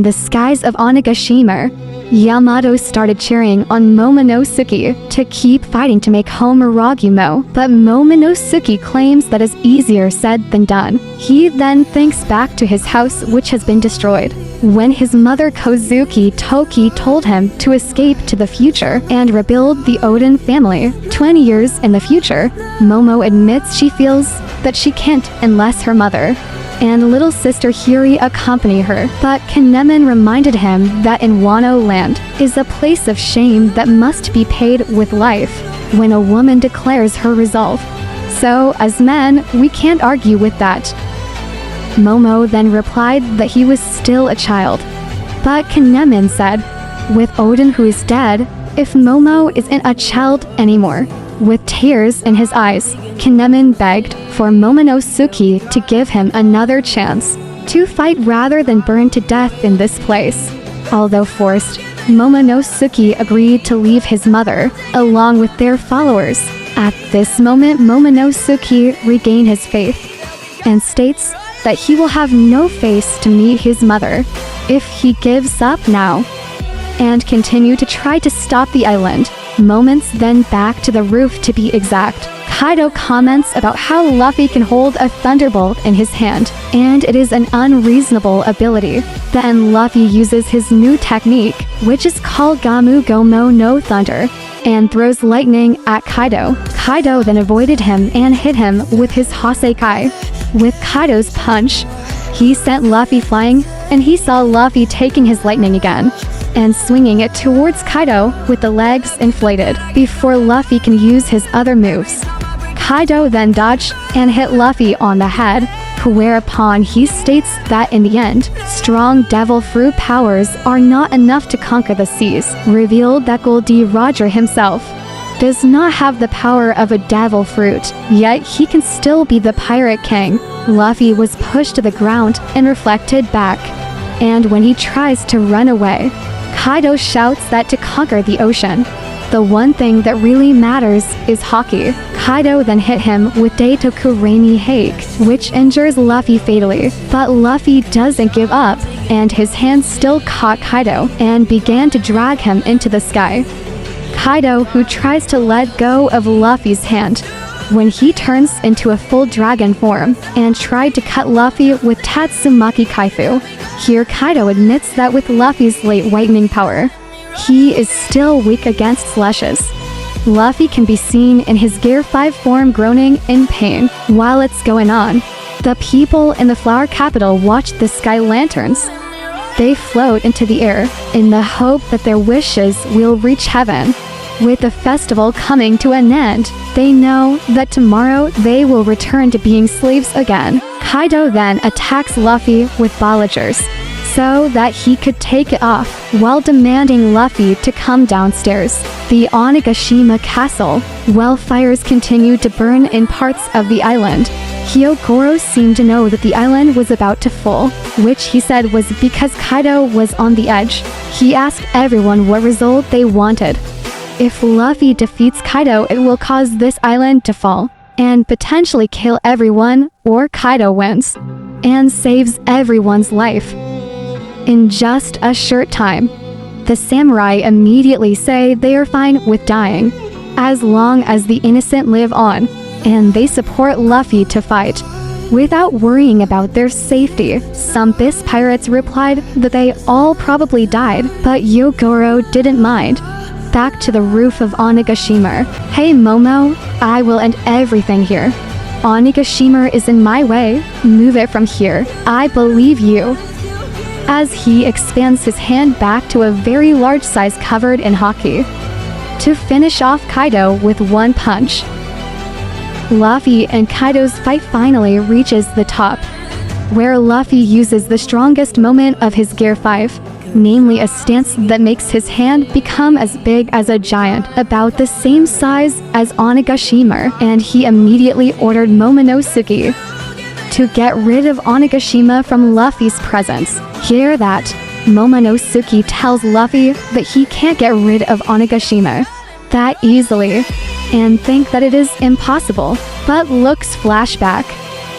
the skies of Onigashima, Yamato started cheering on Momonosuke to keep fighting to make home Ragumo, but Momonosuke claims that is easier said than done. He then thinks back to his house which has been destroyed, when his mother Kozuki Toki told him to escape to the future and rebuild the Odin family. 20 years in the future, Momo admits she feels that she can't unless her mother and little sister Hiri accompany her, but Kinemon reminded him that in Wano land is a place of shame that must be paid with life when a woman declares her resolve. So, as men, we can't argue with that. Momo then replied that he was still a child, but Kinemon said, with Odin who is dead, if Momo isn't a child anymore. With tears in his eyes, Kinemon begged for Momonosuke to give him another chance to fight rather than burn to death in this place. Although forced, Momonosuke agreed to leave his mother, along with their followers. At this moment, Momonosuke regained his faith, and states that he will have no face to meet his mother if he gives up now, and continue to try to stop the island. Moments then back to the roof to be exact. Kaido comments about how Luffy can hold a thunderbolt in his hand, and it is an unreasonable ability. Then Luffy uses his new technique, which is called Gamu Gomo no Thunder, and throws lightning at Kaido. Kaido then avoided him and hit him with his Hasekai. With Kaido's punch, he sent Luffy flying, and he saw Luffy taking his lightning again and swinging it towards Kaido with the legs inflated before Luffy can use his other moves. Kaido then dodged and hit Luffy on the head, whereupon he states that in the end, strong devil fruit powers are not enough to conquer the seas. Revealed that Goldie Roger himself does not have the power of a devil fruit, yet he can still be the pirate king. Luffy was pushed to the ground and reflected back, and when he tries to run away, Kaido shouts that to conquer the ocean, the one thing that really matters is hockey. Kaido then hit him with Daitoku Rainy Hake, which injures Luffy fatally, but Luffy doesn't give up, and his hand still caught Kaido and began to drag him into the sky. Kaido, who tries to let go of Luffy's hand, when he turns into a full dragon form and tried to cut Luffy with Tatsumaki Kaifu. Here Kaido admits that with Luffy's late whitening power, he is still weak against slushes. Luffy can be seen in his Gear 5 form groaning in pain while it's going on. The people in the flower capital watch the sky lanterns. They float into the air in the hope that their wishes will reach heaven. With the festival coming to an end, they know that tomorrow they will return to being slaves again. Kaido then attacks Luffy with Bolligers, so that he could take it off, while demanding Luffy to come downstairs. The Onigashima castle, while fires continued to burn in parts of the island. Hyokoro seemed to know that the island was about to fall, which he said was because Kaido was on the edge. He asked everyone what result they wanted. If Luffy defeats Kaido, it will cause this island to fall, and potentially kill everyone, or Kaido wins, and saves everyone's life. In just a short time, the samurai immediately say they are fine with dying, as long as the innocent live on, and they support Luffy to fight, without worrying about their safety. Some Bis pirates replied that they all probably died, but Yogoro didn't mind. Back to the roof of Onigashima. Hey Momo, I will end everything here. Onigashima is in my way, move it from here, I believe you. As he expands his hand back to a very large size covered in hockey, to finish off Kaido with one punch. Luffy and Kaido's fight finally reaches the top, where Luffy uses the strongest moment of his Gear 5, namely a stance that makes his hand become as big as a giant, about the same size as Onigashima, and he immediately ordered Momonosuke to get rid of Onigashima from Luffy's presence. Hear that, Momonosuke tells Luffy that he can't get rid of Onigashima that easily, and think that it is impossible, but looks flashback.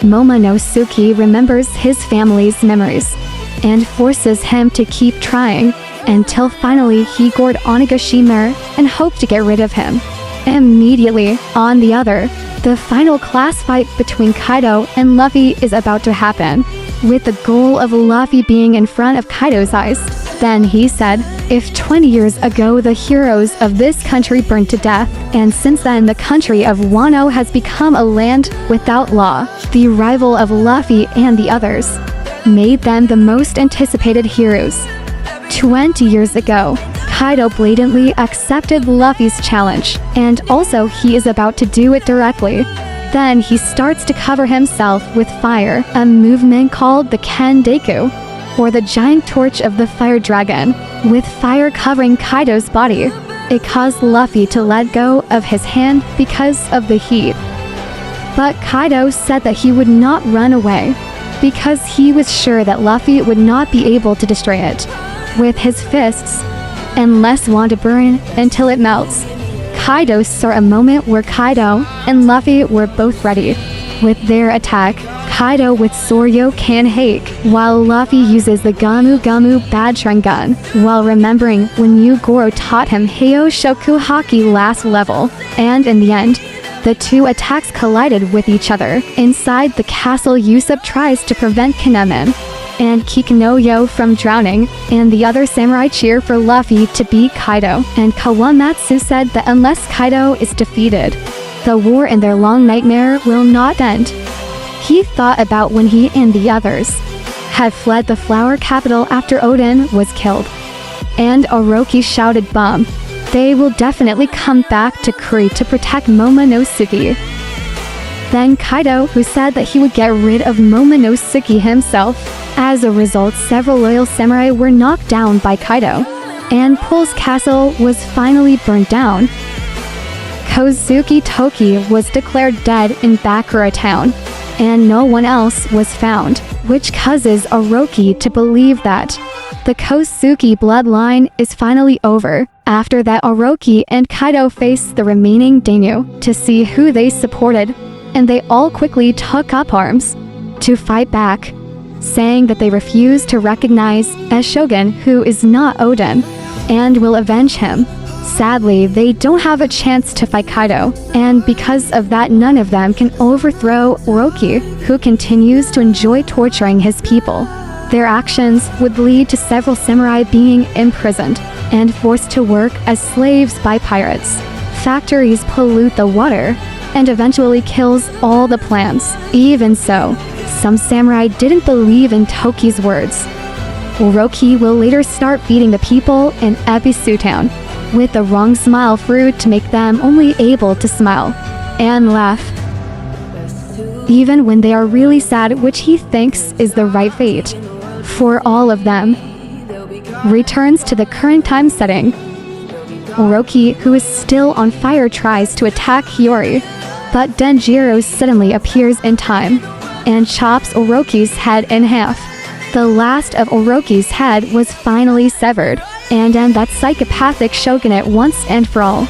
Momonosuke remembers his family's memories, and forces him to keep trying, until finally he gored Onigashima and hoped to get rid of him. Immediately, on the other, the final class fight between Kaido and Luffy is about to happen, with the goal of Luffy being in front of Kaido's eyes. Then he said, if 20 years ago the heroes of this country burned to death, and since then the country of Wano has become a land without law, the rival of Luffy and the others made them the most anticipated heroes. 20 years ago, Kaido blatantly accepted Luffy's challenge, and also he is about to do it directly. Then he starts to cover himself with fire, a movement called the Kendeku, or the giant torch of the fire dragon, with fire covering Kaido's body. It caused Luffy to let go of his hand because of the heat. But Kaido said that he would not run away, because he was sure that Luffy would not be able to destroy it with his fists, unless want to burn until it melts. Kaido saw a moment where Kaido and Luffy were both ready with their attack. Kaido with Soryo can hake, while Luffy uses the Gamu Gamu Bad Sharingan, while remembering when Goro taught him Heio Shoku Haki last level, and in the end, the two attacks collided with each other. Inside the castle, Usopp tries to prevent Kinemon and Kikinoyo from drowning, and the other samurai cheer for Luffy to beat Kaido, and Kawamatsu said that unless Kaido is defeated, the war in their long nightmare will not end. He thought about when he and the others had fled the flower capital after Odin was killed, and Orochi shouted bomb. They will definitely come back to Kuri to protect Momonosuke. Then Kaido, who said that he would get rid of Momonosuke himself. As a result, several loyal samurai were knocked down by Kaido, and Pool's castle was finally burned down. Kozuki Toki was declared dead in Bakura town, and no one else was found, which causes Orochi to believe that the Kozuki bloodline is finally over. After that, Orochi and Kaido faced the remaining daimyo to see who they supported, and they all quickly took up arms to fight back, saying that they refuse to recognize a shogun who is not Odin, and will avenge him. Sadly, they don't have a chance to fight Kaido, and because of that none of them can overthrow Orochi, who continues to enjoy torturing his people. Their actions would lead to several samurai being imprisoned and forced to work as slaves by pirates. Factories pollute the water, and eventually kills all the plants. Even so, some samurai didn't believe in Toki's words. Orochi will later start feeding the people in Ebisu town with the wrong smile fruit to make them only able to smile and laugh, even when they are really sad, which he thinks is the right fate for all of them. Returns to the current time setting. Orochi, who is still on fire, tries to attack Hiyori, but Denjiro suddenly appears in time and chops Orochi's head in half. The last of Orochi's head was finally severed, and end that psychopathic shogunate once and for all.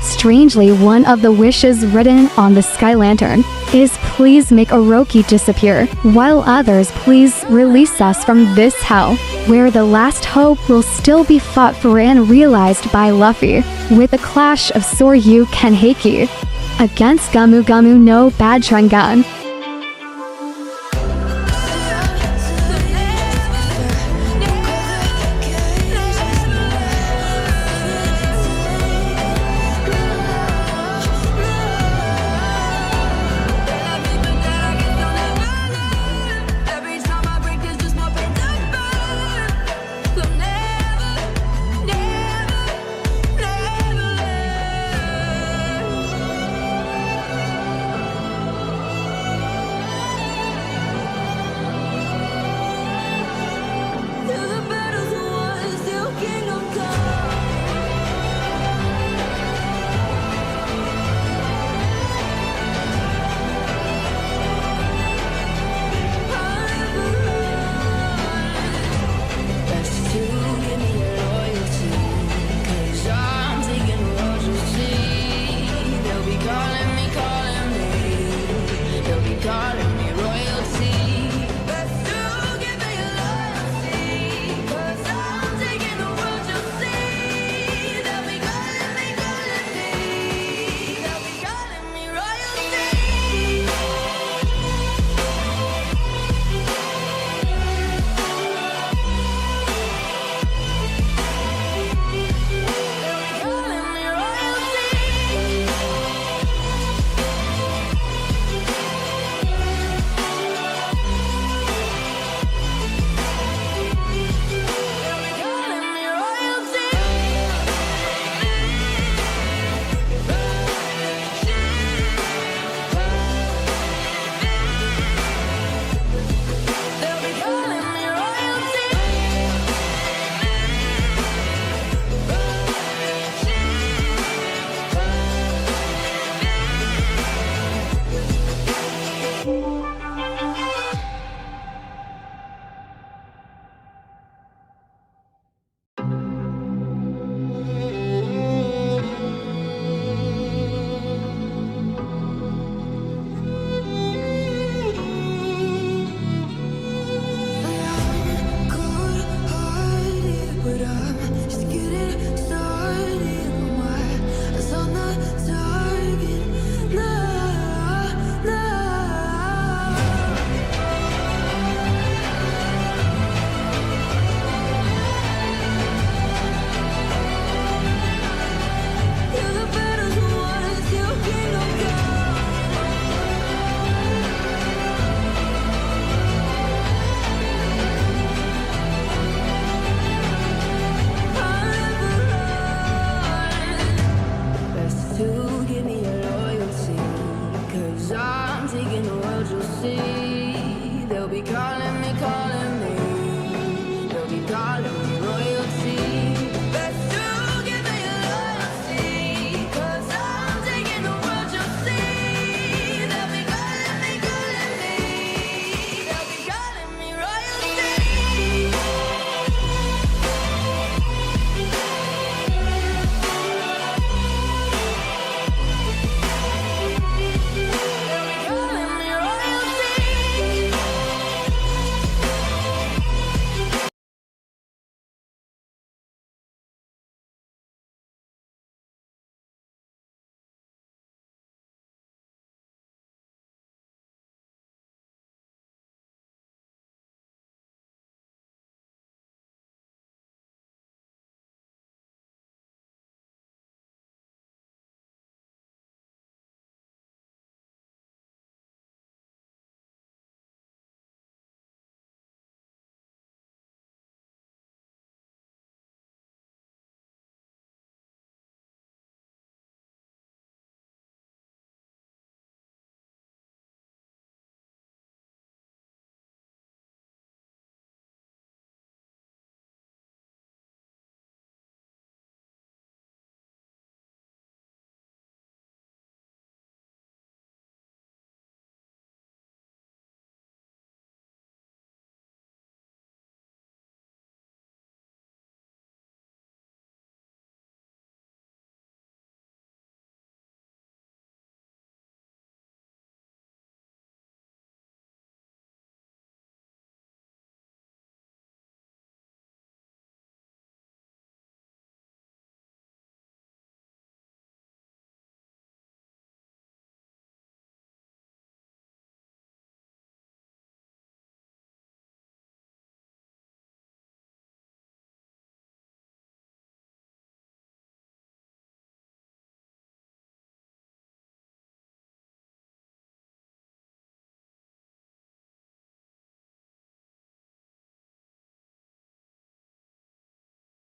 Strangely, one of the wishes written on the Sky Lantern is please make Orochi disappear, while others please release us from this hell, where the last hope will still be fought for and realized by Luffy, with a clash of Soryu Kenheki against Gamu Gamu no Bad Sharingan.